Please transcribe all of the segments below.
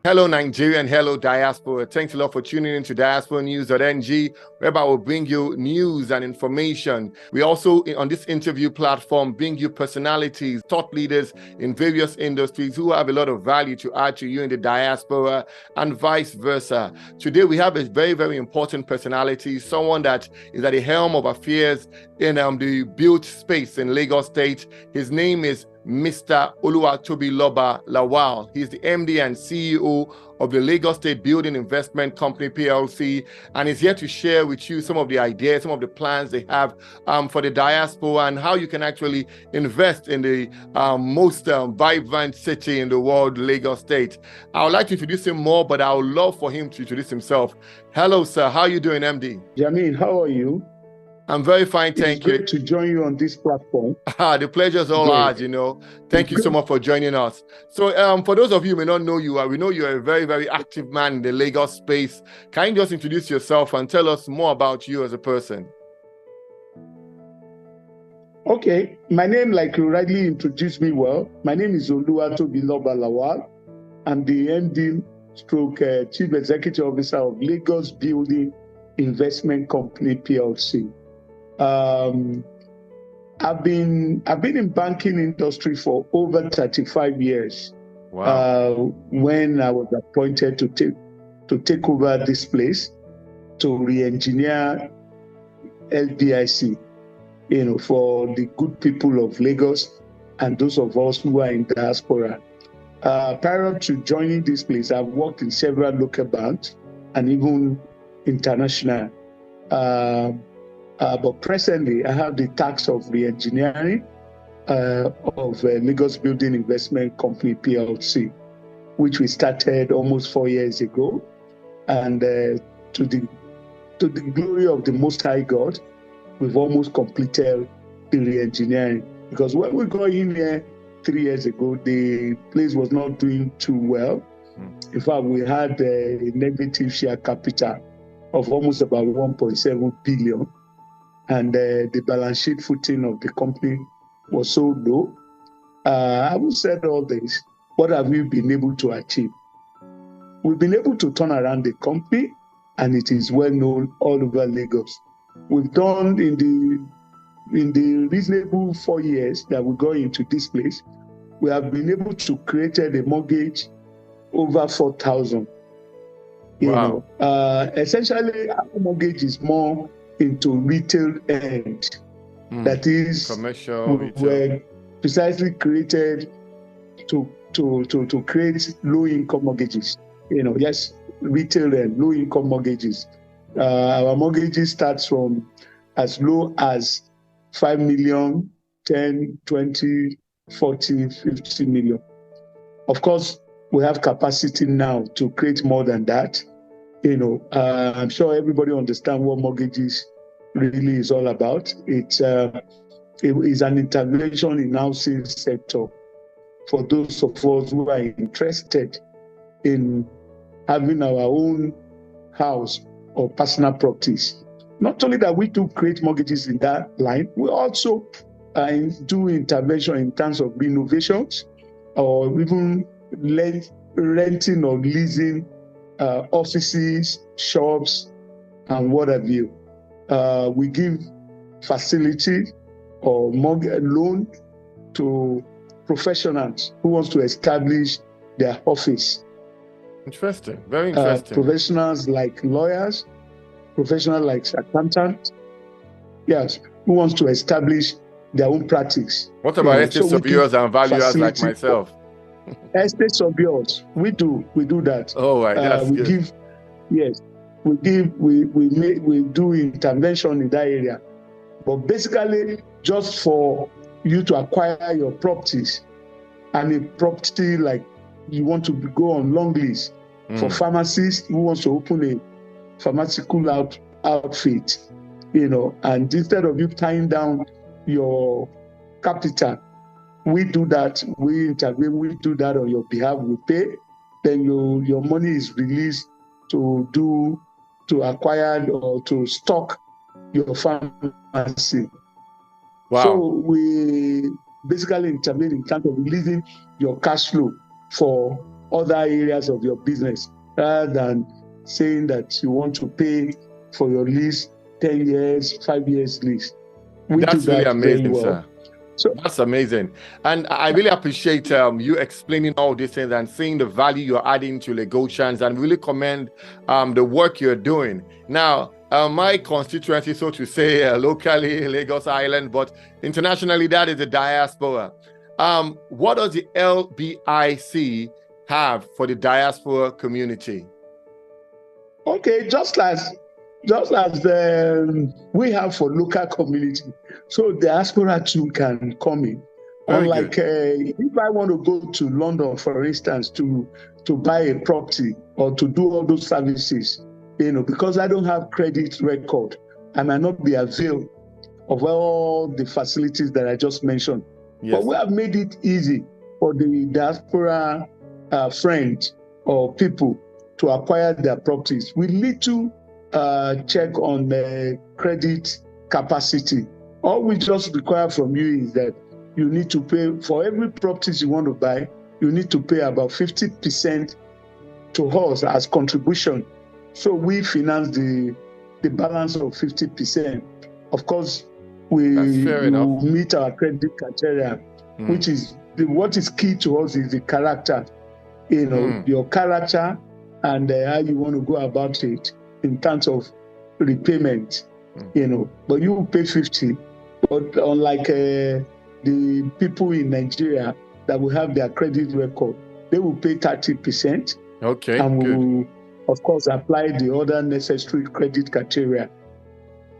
Hello, Nigeria, and hello, diaspora. Thanks a lot for tuning in to diasporanews.ng, whereby we'll bring you news and information. We also, on this interview platform, bring you personalities, thought leaders in various industries who have a lot of value to add to you in the diaspora and vice versa. Today, we have a very, very important personality, someone that is at the helm of affairs in the built space in Lagos State. His name is Mr. Oluwatobiloba Lawal. He's the MD and CEO of the Lagos State Building Investment Company PLC, and is here to share with you some of the ideas, some of the plans they have for the diaspora, and how you can actually invest in the most vibrant city in the world, Lagos State. I would like to introduce him more, but I would love for him to introduce himself. Hello, sir. How are you doing, MD? Jamin, how are you? I'm very fine, thank you. It's great to join you on this platform. The pleasure is all ours, Thank you so much for joining us. So for those of you who may not know you, we know you're a very, very active man in the Lagos space. Can you just introduce yourself and tell us more about you as a person? Okay, my name, like you rightly introduced me well, my name is Oluwatobiloba Lawal. I'm the MD stroke Chief Executive Officer of Lagos Building Investment Company PLC. I've been in banking industry for over 35 years. Wow. When I was appointed to take over this place, to re-engineer LDIC, for the good people of Lagos and those of us who are in diaspora. Prior to joining this place, I've worked in several local banks and even international. But presently, I have the task of re-engineering of Lagos Building Investment Company PLC, which we started almost 4 years ago. And to the glory of the Most High God, we've almost completed the re-engineering. Because when we got in here 3 years ago, the place was not doing too well. In fact, we had a negative share capital of almost about 1.7 billion. And the balance sheet footing of the company was so low. Having said all this, what have we been able to achieve? We've been able to turn around the company, and it is well known all over Lagos. We've done in the reasonable 4 years that we got into this place, we have been able to create a mortgage over 4,000. Wow. Essentially, our mortgage is more into retail end. That is, commercial retail. Were precisely created to create low-income mortgages. Yes, retail and low-income mortgages. Our mortgages starts from as low as 5 million, 10, 20, 40, 50 million. Of course, we have capacity now to create more than that. I'm sure everybody understands what mortgages really is all about. It is an intervention in housing sector for those of us who are interested in having our own house or personal properties. Not only that we do create mortgages in that line, we also do intervention in terms of renovations or even renting or leasing offices, shops, and what have you. We give facility or mortgage loan to professionals who wants to establish their office. Interesting, very interesting. Professionals like lawyers, professionals like accountants, yes, who wants to establish their own practice. What about estate surveyors and valuers like myself? Estate surveyors, we do that. Oh, right, that's we good. give, yes, we do intervention in that area. But basically, just for you to acquire your properties, and a property like you want to go on long lease for pharmacists who wants to open a pharmaceutical outfit, and instead of you tying down your capital, we do that, we intervene, we do that on your behalf, we pay, then your money is released to acquire or to stock your pharmacy. Wow. So we basically intervene in terms of releasing your cash flow for other areas of your business, rather than saying that you want to pay for your lease 10 years, 5 years lease. We That's do really that very amazing, well. sir. So That's amazing. And I really appreciate you explaining all these things and seeing the value you're adding to Lagosians, and really commend the work you're doing. Now, my constituency, so to say, locally, Lagos Island, but internationally, that is the diaspora. What does the LBIC have for the diaspora community? okay, just as we have for local community, so diaspora too can come in. Very Unlike if I want to go to London, for instance, to buy a property or to do all those services, because I don't have credit record, I might not be availed of all the facilities that I just mentioned. Yes. But we have made it easy for the diaspora friends or people to acquire their properties with little check on the credit capacity. All we just require from you is that you need to pay for every property you want to buy. You need to pay about 50% to us as contribution. So we finance the balance of 50%. Of course, we meet our credit criteria, which is what is key to us is the character. Your character and how you want to go about it in terms of repayment. But you will pay 50. But unlike the people in Nigeria that will have their credit record, they will pay 30%. Okay, and good. will, of course, apply the other necessary credit criteria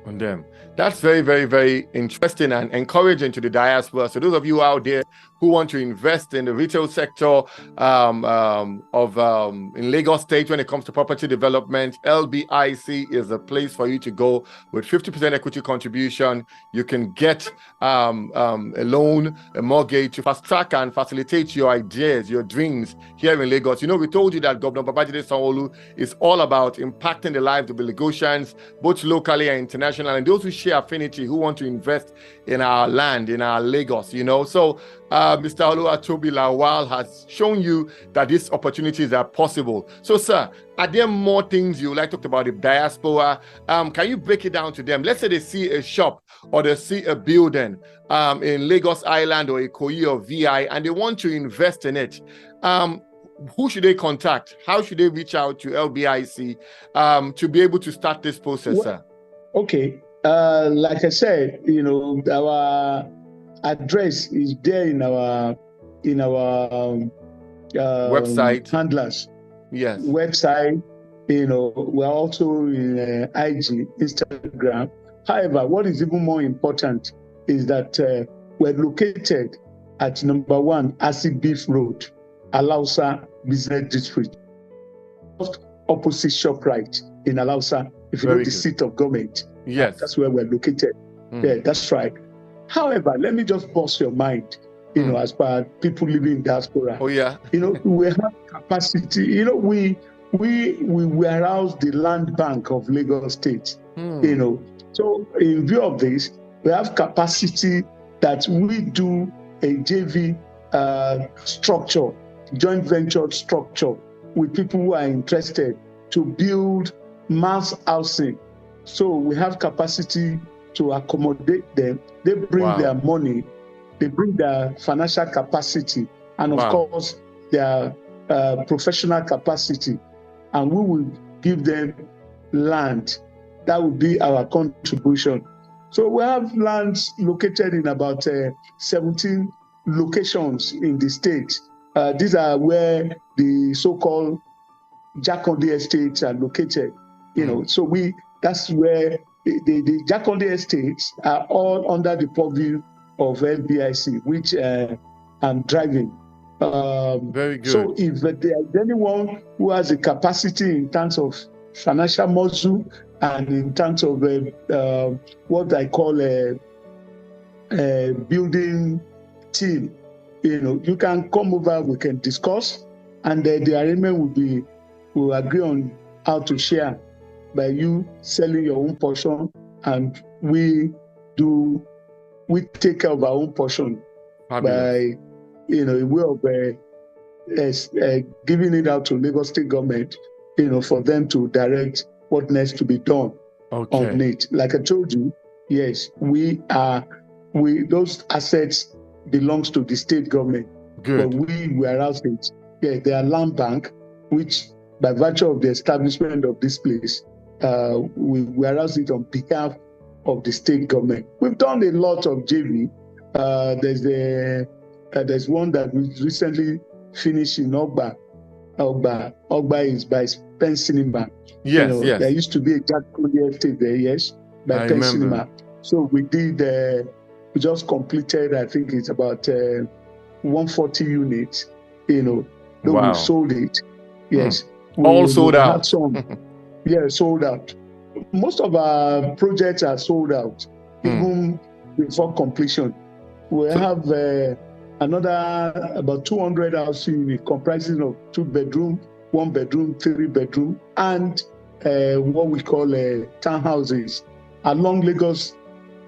on them. That's very, very, very interesting and encouraging to the diaspora. So those of you out there who want to invest in the retail sector in Lagos State when it comes to property development, LBIC is a place for you to go. With 50% equity contribution, you can get a loan, a mortgage to fast track and facilitate your ideas, your dreams here in Lagos. We told you that Governor Babajide Sanwo-Olu is all about impacting the lives of the Lagosians, both locally and internationally, and those who share affinity, who want to invest in our land, in our Lagos, So Mr. Oluwatobi Lawal has shown you that these opportunities are possible. So, sir, are there more things you would like to talk about the diaspora? Can you break it down to them? Let's say they see a shop or they see a building in Lagos Island or Ikoyi or VI, and they want to invest in it. Who should they contact? How should they reach out to LBIC to be able to start this process, sir? Okay. Like I said, our address is there in our website handlers. Yes. Website. We're also in IG, Instagram. However, what is even more important is that we're located at number 1 Asik Beef Road, Alausa Business District, just opposite ShopRite in Alausa. If you know the seat of government, yes, that's where we're located. Yeah, that's right. However, let me just bust your mind, as per people living in diaspora. Oh yeah. We have capacity. We warehouse the land bank of Lagos State. So in view of this, we have capacity that we do a JV structure, joint venture structure with people who are interested to build mass housing. So we have capacity to accommodate them. They bring their money, they bring their financial capacity, and of course their professional capacity, and we will give them land. That will be our contribution. So we have lands located in about 17 locations in the state. These are where the so-called Jakonde estates are located. So that's where the Jakonde estates are all under the purview of LBIC, which I'm driving. Very good. So if there's anyone who has a capacity in terms of financial muscle and in terms of what I call a building team, you can come over, we can discuss, and the arrangement will agree on how to share by you selling your own portion, and we take care of our own portion. Fabulous. By a way of giving it out to Lagos State government, for them to direct what needs to be done on it. Like I told you, yes, those assets belongs to the state government. Good. But we warehouse it. Yeah, they are land bank, which by virtue of the establishment of this place, we warehouse it on behalf of the state government. We've done a lot of JV. There's one that we recently finished in Ogba. Ogba is by Penn Cinema. Yes, yes. There used to be a Jack Collier estate there, yes, by Penn Cinema. So we did, we just completed, I think it's about 140 units, Though we sold it. Yes. All sold out. Had some, sold out. Most of our projects are sold out, even before completion. We have another about 200 house units comprising of 2-bedroom, 1-bedroom, 3-bedroom, and what we call townhouses along Lagos,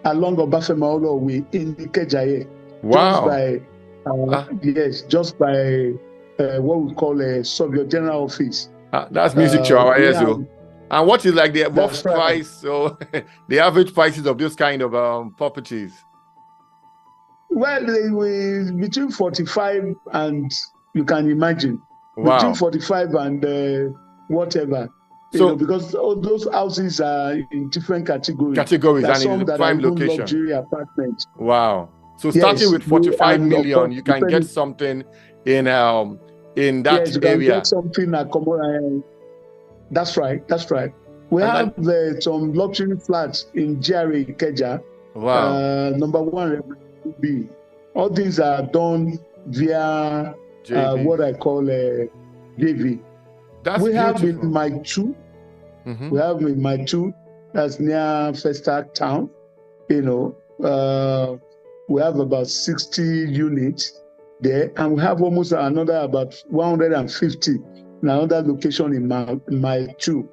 along Obafemi Way in Ikeja. Wow. Just by what we call a Soviet General Office. That's music to our ears, though. And what is like the rough price, so the average prices of those kind of properties? Well, between 45 and, you can imagine, between 45 and whatever. So, because all those houses are in different categories. And in the prime location. Luxury apartments. Wow. So starting with 45 million, you can get something in that area. You can get something that's right. We have some luxury flats in GRA Ikeja. Wow. Number 1 B. All these are done via what I call JV. That's we beautiful. Have in Mile 2. We have in Mile 2, that's near Festac Town. We have about 60 units there, and we have almost another about 150 in another location in Mile 2.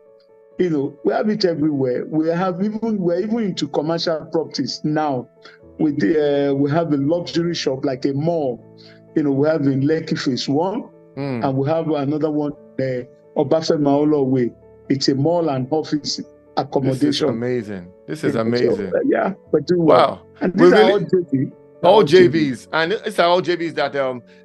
We have it everywhere. We're even into commercial properties now. We have a luxury shop like a mall. We have in Lekki Phase 1, and we have another one, Obafemi Way. It's a mall and office accommodation. This is amazing. So, but do wow. And these are all JV. All JVs, and it's all JVs that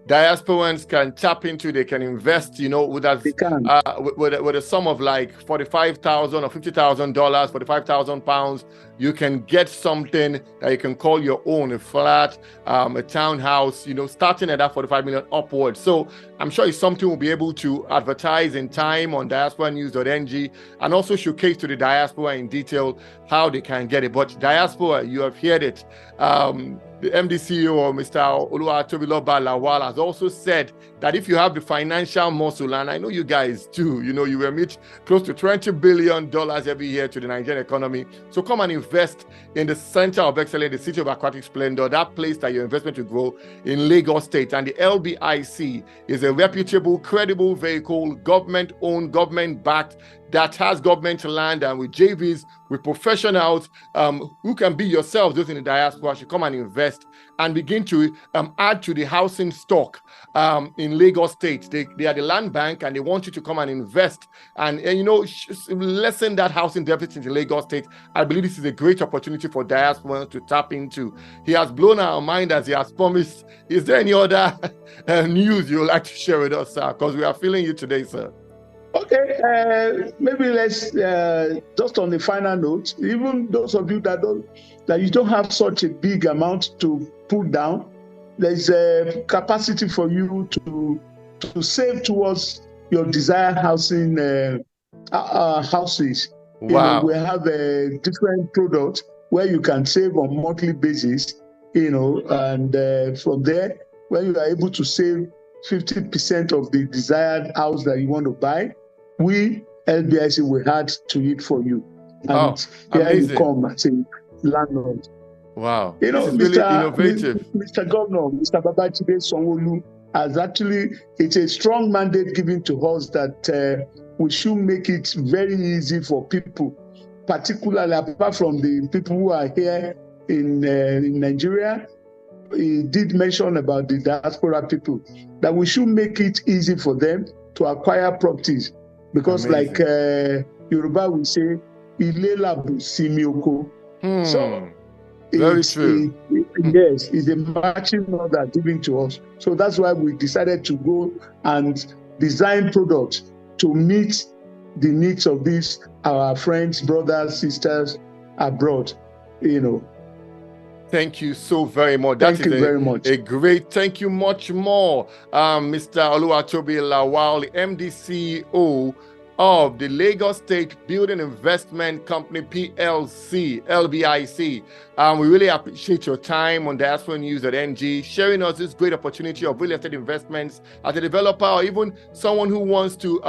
diasporans can tap into. They can invest, with a sum of like $45,000 or $50,000, £45,000. You can get something that you can call your own, a flat, a townhouse, starting at that 45 million upwards. So I'm sure it's something we'll be able to advertise in time on diasporanews.ng and also showcase to the diaspora in detail how they can get it. But diaspora, you have heard it. The MD CEO, Mr. Oluwatobiloba Lawal, has also said that if you have the financial muscle, and I know you guys do, you will remit close to $20 billion every year to the Nigerian economy. So come and invest in the center of excellence, the city of aquatic splendor, that place that your investment will grow in Lagos State. And the LBIC is a reputable, credible vehicle, government-owned, government-backed, that has government land, and with JVs, with professionals who can be yourselves, those in the diaspora, should come and invest and begin to add to the housing stock in Lagos State. They are the land bank, and they want you to come and invest and lessen that housing deficit in Lagos State. I believe this is a great opportunity for diasporans to tap into. He has blown our mind as he has promised. Is there any other news you would like to share with us, sir? Because we are feeling you today, sir. Okay, maybe let's just on the final note. Even those of you that you don't have such a big amount to put down, there's a capacity for you to save towards your desired housing houses. Wow. We have a different product where you can save on monthly basis. And from there, when you are able to save 50% of the desired house that you want to buy, we LBIC will add to it for you. And here you come as a landlord. Wow. This is really innovative. Mr. Governor, Mr. Babajide Sanwo-Olu has actually, it's a strong mandate given to us that we should make it very easy for people, particularly apart from the people who are here in Nigeria. he did mention about the diaspora people, that we should make it easy for them to acquire properties. Because Amazing. like Yoruba will say, Ile labu simi oko. So very true. Yes, it's a matching order given to us. So that's why we decided to go and design products to meet the needs of these, our friends, brothers, sisters abroad, Thank you so very much. Thank you very much. A great thank you much more, Mr. Oluwatobi Lawal, the MD CEO of the Lagos State Building Investment Company PLC, LBIC. We really appreciate your time on diasporanews.ng, sharing us this great opportunity of real estate investments as a developer, or even someone who wants to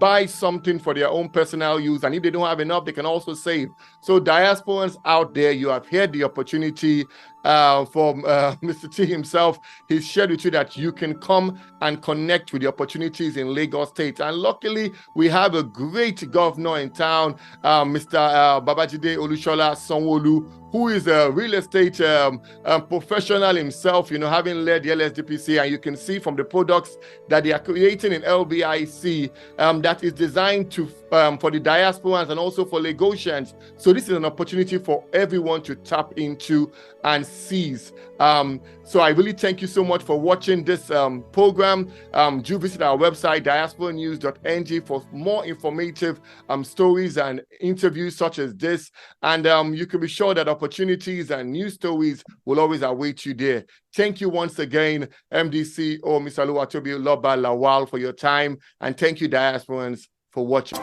buy something for their own personal use, and if they don't have enough, they can also save. So diasporans out there, you have heard the opportunity from Mr. T himself. He's shared with you that you can come and connect with the opportunities in Lagos State. And luckily, we have a great governor in town, Mr. Babajide Olushola Sanwo-Olu, who is a real estate professional himself, having led the LSDPC. And you can see from the products that they are creating in LBIC that is designed to for the diasporans and also for Lagosians. So this is an opportunity for everyone to tap into and seize. So I really thank you so much for watching this program. Do visit our website, diasporanews.ng, for more informative stories and interviews such as this. And you can be sure that opportunities and news stories will always await you there. Thank you once again, MDC or Mr. Oluwatobi Lawal, for your time. And thank you, diasporans, for watching.